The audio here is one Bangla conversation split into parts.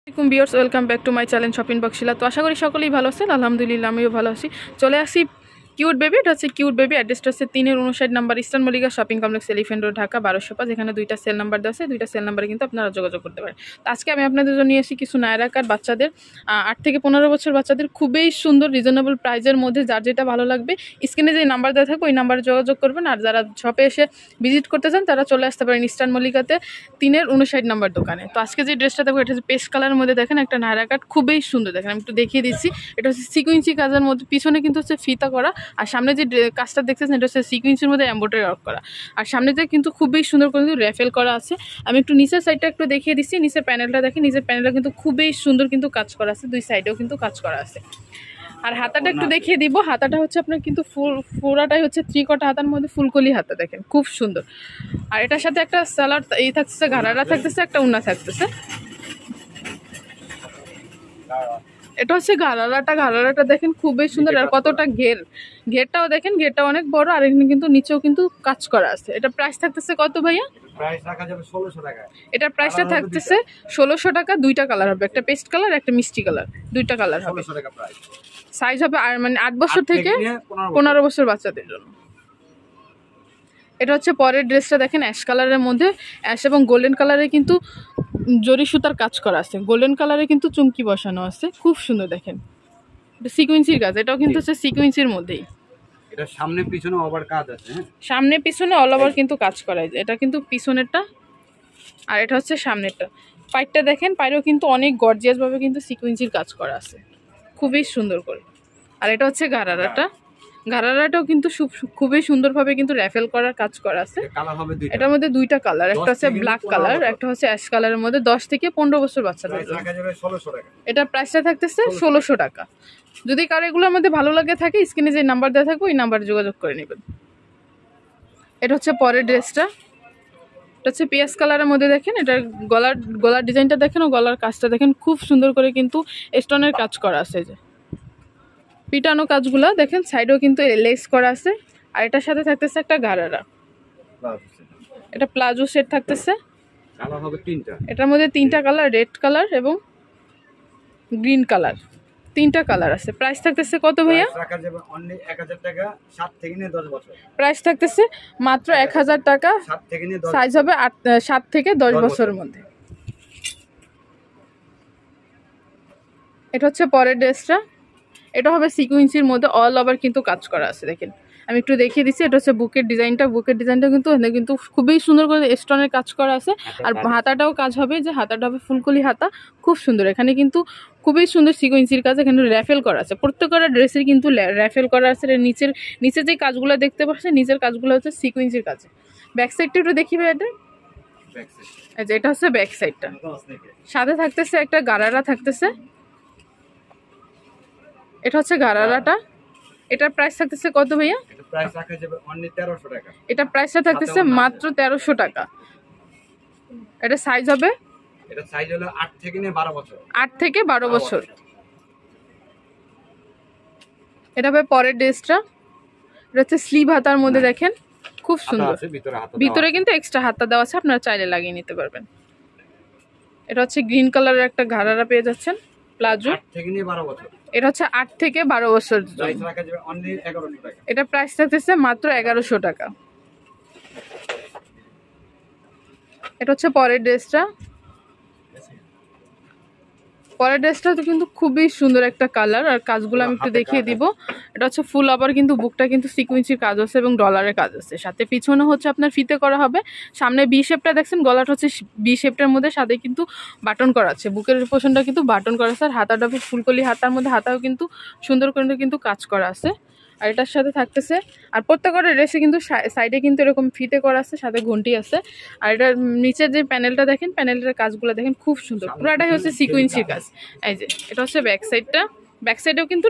Viewers welcome back to my channel shopping বক্সিলা। তো আশা করি সকলেই ভালো আছেন, আলহামদুলিল্লাহ আমিও ভালো আছি। চলে আসি কিউট বেবি, এটা হচ্ছে কিউট বেবি। অ্যাড্রেসটা হচ্ছে 3-59 number eastern Mallika shopping complex, elephant road, Dhaka 1205। এখানে দুইটা সেল নাম্বার দেওয়া আছে, দুইটা সেল নাম্বারে কিন্তু আপনারা যোগাযোগ করতে পারেন। তো আজকে আমি আপনাদের জন্য নিয়ে আসি কিছু নায়রা কাট বাচ্চাদের, 8 থেকে 15 বছর বাচ্চাদের, খুবই সুন্দর রিজনেবল প্রাইজের মধ্যে। যার যেটা ভালো লাগবে স্ক্রিনে যে নাম্বার দেওয়া থাকবে ওই নাম্বারে যোগাযোগ করবেন। আর যারা শপে এসে ভিজিট করতে চান তারা চলে আসতে পারেন ইস্টার্ন মল্লিকাতে 3-59 নাম্বার দোকানে। তো আজকে যে ড্রেসটা দেখবো এটা হচ্ছে পেস্ট কালারের মধ্যে, দেখেন একটা নায়রা কাট, খুবই সুন্দর। দেখেন আমি একটু দেখিয়ে দিচ্ছি, এটা হচ্ছে সিকুয়েন্সি কাজের মধ্যে, পিছনে কিন্তু হচ্ছে ফিতা করা, আর সামনে যে কাজটা দেখতেছেন এটা হচ্ছে সিকুয়েন্সির মধ্যে এমব্রয়ডারি ওয়ার্ক করা, আর সামনেতে কিন্তু খুবই সুন্দর করে কিন্তু র্যাফেল করা আছে। আমি একটু নিচের সাইডটা একটু দেখিয়ে দিচ্ছি, নিচের প্যানেলটা দেখেন, নিচের প্যানেলটা কিন্তু খুবই সুন্দর কিন্তু কাজ করা আছে, দুই সাইডেও কিন্তু কাজ করা আছে। আর হাতাটা একটু দেখিয়ে দিব, হাতাটা হচ্ছে আপনার কিন্তু পুরাটাই হচ্ছে 3 কটা হাতার মধ্যে ফুলকলি হাতা, দেখেন খুব সুন্দর। আর এটার সাথে একটা সালাড এই থাকতেছে, ঘাড়ারা থাকতেছে, একটা উন্না থাকতেছে। এটা হচ্ছে ঘাড়ারাটা দেখেন খুবই সুন্দর, আর কতটা ঘেরটাও দেখেন, ঘেরটা অনেক বড়। আর এখানে কিন্তু নিচেও কিন্তু কাজ করা আছে। এটা প্রাইস থাকতেছে কত ভাইয়া? প্রাইস রাখা যাবে 1600 টাকা। এটা প্রাইসটা থাকতেছে 1600 টাকা। দুইটা কালার হবে, একটা পেস্ট কালার একটা মিষ্টি কালার, দুইটা কালার হবে। 1600 টাকা প্রাইস। সাইজ হবে আর মানে 8 বছর থেকে 15 বছর বাচ্চাদের জন্য। এটা হচ্ছে পরের ড্রেসটা, দেখেন অ্যাশ কালারের মধ্যে, অ্যাশ এবং গোল্ডেন কালারে কিন্তু জরি সুতার কাজ করা আছে, গোল্ডেন কালারে কিন্তু চুমকি বসানো আছে, খুব সুন্দর। দেখেন এটা সিকুয়েন্সির কাজ, এটাও কিন্তু হচ্ছে সিকুয়েন্সির মধ্যেই। এটা সামনে পিছনে ওভার কাজ আছে, হ্যাঁ সামনে পিছনে অল ওভার কিন্তু কাজ করা যায়। এটা কিন্তু পিছনেরটা আর এটা হচ্ছে সামনেরটা। পাইটটা দেখেন, পাইরেও কিন্তু অনেক গর্জিয়াস ভাবে কিন্তু সিকুয়েন্সির কাজ করা আছে, খুবই সুন্দর করে। আর এটা হচ্ছে ঘাড়ারাটাও কিন্তু খুবই সুন্দরভাবে কিন্তু র্যাফেল করার কাজ করা আছে। কালার হবে দুইটা, এটার মধ্যে দুইটা কালার, একটা হচ্ছে ব্ল্যাক কালার, একটা হচ্ছে অ্যাশ কালারের মধ্যে। 10 থেকে 15 বছর বাচ্চাদের জন্য রাখা যাবে 1600 টাকা। এটা প্রাইসটা থাকতেছে 1600 টাকা। যদি কারো এগুলোর মধ্যে ভালো লাগে থাকে স্ক্রিনে যে নাম্বার দেওয়া থাকবে ওই নাম্বারে যোগাযোগ করে নেবেন। এটা হচ্ছে পরের ড্রেসটা, এটা হচ্ছে পিয়াজ কালারের মধ্যে। দেখেন এটার গলার ডিজাইনটা দেখেন ও গলার কাজটা দেখেন, খুব সুন্দর করে কিন্তু স্টোনের কাজ করা আছে, যে পিটানো কাজগুলো দেখেন, সাইডেও কিন্তু লেস করা আছে। আর এটার সাথে থাকতেছে একটা ঘাড়ারা, এটা প্লাজো সেট থাকতেছে। কালার হবে তিনটা, এটার মধ্যে 3টা কালার, রেড কালার এবং গ্রিন কালার, 3টা কালার আছে। প্রাইস থাকতেছে কত ভাইয়া? রাখা যাবে অনলি 1000 টাকা, 7 থেকে নিয়ে 10 বছর। প্রাইস থাকতেছে মাত্র 1000 টাকা, 7 থেকে নিয়ে 10, সাইজ হবে 7 থেকে 10 বছরের মধ্যে। এটা হচ্ছে পরের ড্রেসটা, এটা হবে সিকুয়েন্সির মধ্যে, অল ওভার কিন্তু কাজ করা আছে। দেখেন আমি একটু দেখিয়ে দিচ্ছি, এটা হচ্ছে বুকের ডিজাইনটা কিন্তু খুবই সুন্দর করে স্টোনের কাজ করা আছে। আর হাতাটাও কাজ হবে, যে হাতাটা হবে ফুলকলি হাতা, খুব সুন্দর। এখানে কিন্তু খুবই সুন্দর সিকুয়েন্সির কাজ, এখানে র্যাফেল করা আছে। প্রত্যেকটা ড্রেসের কিন্তু র্যাফেল করা আছে। নিচের যে কাজগুলো দেখতে পাচ্ছেন, নিচের কাজগুলো হচ্ছে সিকুয়েন্সির কাজ। ব্যাক সাইডটা একটু দেখি ভাই, এটা হচ্ছে ব্যাক সাইডটা, সাথে থাকতেছে একটা গারারা থাকতেছে। এটা হচ্ছে ঘাড়ারাটা, এটার প্রাইস থাকতেছে কত ভাইয়া? এটা প্রাইস রাখা যাবে অনলি 1300 টাকা। এটা প্রাইসটা থাকতেছে মাত্র 1300 টাকা। এটা সাইজ হবে, এটা সাইজ হলো 8 থেকে নিয়ে 12 বছর। 8 থেকে 12 বছর। এটা হবে পরের ড্রেসটা, এটা হচ্ছে স্লিভ হাতার মধ্যে, দেখেন খুব সুন্দর। ভিতরে কিন্তু এক্সট্রা হাতা দেওয়া আছে, আপনারা চাইলে লাগিয়ে নিতে পারবেন। এটা হচ্ছে গ্রিন কালারের একটা ঘাড়ারা পেয়ে যাচ্ছেন, প্লাজো। 8 থেকে নিয়ে 12 বছর। এটা হচ্ছে 8 থেকে 12 বছর। প্রাইস রাখা যাবে অনলি 1100 টাকা। এটা প্রাইস থাকতেছে মাত্র 1100 টাকা। এটা হচ্ছে পরের ড্রেসটা, তো কিন্তু খুবই সুন্দর একটা কালার। আর কাজগুলো আমি একটু দেখিয়ে দিব। এটা হচ্ছে ফুল ওভার কিন্তু বুকটা কিন্তু সিকুয়েন্সির কাজ আছে এবং ডলারের কাজ আছে, সাথে পিছনে হচ্ছে আপনার ফিতে করা হবে। সামনে বি শেপটা দেখছেন, গলাটা হচ্ছে বি শেপটার মধ্যে, সাথে কিন্তু বাটন করা আছে, বুকের পোর্শনটা কিন্তু বাটন করা আছে। আর হাতাটা ফুলকলি হাতার মধ্যে, হাতাও কিন্তু সুন্দর করে কিন্তু কাজ করা আছে। আর এটার সাথে থাকতেছে, আর প্রত্যেকটা ড্রেসে কিন্তু সাইডে কিন্তু এরকম ফিতে করা আছে, সাথে ঘন্টি আছে। আর এটার নিচের যে প্যানেলটা দেখেন, প্যানেলের কাজগুলো দেখেন খুব সুন্দর, পুরাটাই হচ্ছে সিকুয়েন্সির কাজ। এই যে এটা হচ্ছে ব্যাক সাইডটা, ব্যাক সাইডেও কিন্তু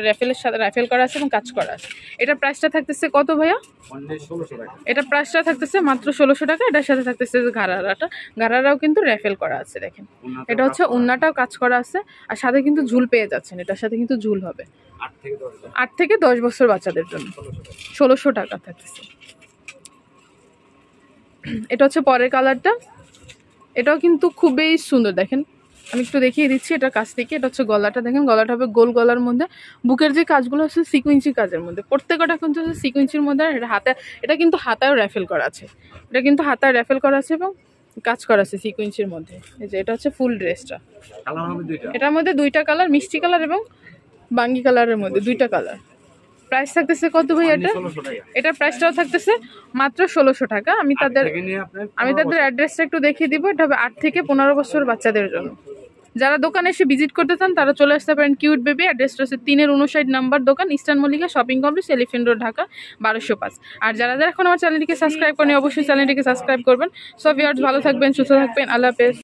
র্যাফেলের সাথে র্যাফেল করা আছে এবং কাজ করা আছে। এটার প্রাইসটা থাকতেছে কত ভাইয়া? এটা প্রাইসটা থাকতেছে মাত্র 1600 টাকা। এটার সাথে থাকতেছে ঘাড়ারাও কিন্তু র্যাফেল করা আছে, দেখেন এটা হচ্ছে উন্নাটাও কাজ করা আছে। আর সাথে কিন্তু ঝুল পেয়ে যাচ্ছেন, এটার সাথে কিন্তু ঝুল হবে। 8 থেকে 10 বছর বাচ্চাদের জন্য 1600 টাকা থাকতেছে। এটা হচ্ছে পরের কালারটা, এটাও কিন্তু খুবই সুন্দর। দেখেন আমি একটু দেখিয়ে দিচ্ছি এটা কাছ থেকে। এটা হচ্ছে গলাটা, দেখেন গলাটা হবে গোল গলার মধ্যে। বুকের যে কাজগুলো হচ্ছে সিকুয়েন্সি কাজের মধ্যে, প্রত্যেকটা কিন্তু হচ্ছে সিকুয়েন্সির মধ্যে। আর এটা হাতে, এটা কিন্তু হাতায়ও র্যাফেল করা আছে, এটা কিন্তু হাতায় র্যাফেল করা আছে এবং কাজ করা আছে সিকুয়েন্সির মধ্যে। এই যে এটা হচ্ছে ফুল ড্রেসটা। কালার হবে দুইটা। এটার মধ্যে দুইটা কালার, মিষ্টি কালার এবং বাঙ্গি কালারের মধ্যে দুইটা কালার। প্রাইস থাকতেছে কত ভাই এটা? 1600 টাকা। এটার প্রাইসটাও থাকতেছে মাত্র 1600 টাকা। আমি তাদের আপনার তাদের অ্যাড্রেসটা একটু দেখিয়ে দিব। এটা হবে 8 থেকে 15 বছর বাচ্চাদের জন্য। যারা দোকানে এসে ভিজিট করতে চান তারা চলে আসতে পারেন কিউট বেবি। অ্যাড্রেসটা হচ্ছে 3-59 নাম্বার দোকান, eastern Mallika shopping complex, elephant road, Dhaka 1205। আর যারা যারা এখন আমার চ্যানেলটিকে সাবস্ক্রাইব করেনি অবশ্যই চ্যানেলটিকে সাবস্ক্রাইব করবেন। সো ভিউয়ার্স, ভালো থাকবেন, সুস্থ থাকবেন, আল্লাহ হাফেজ।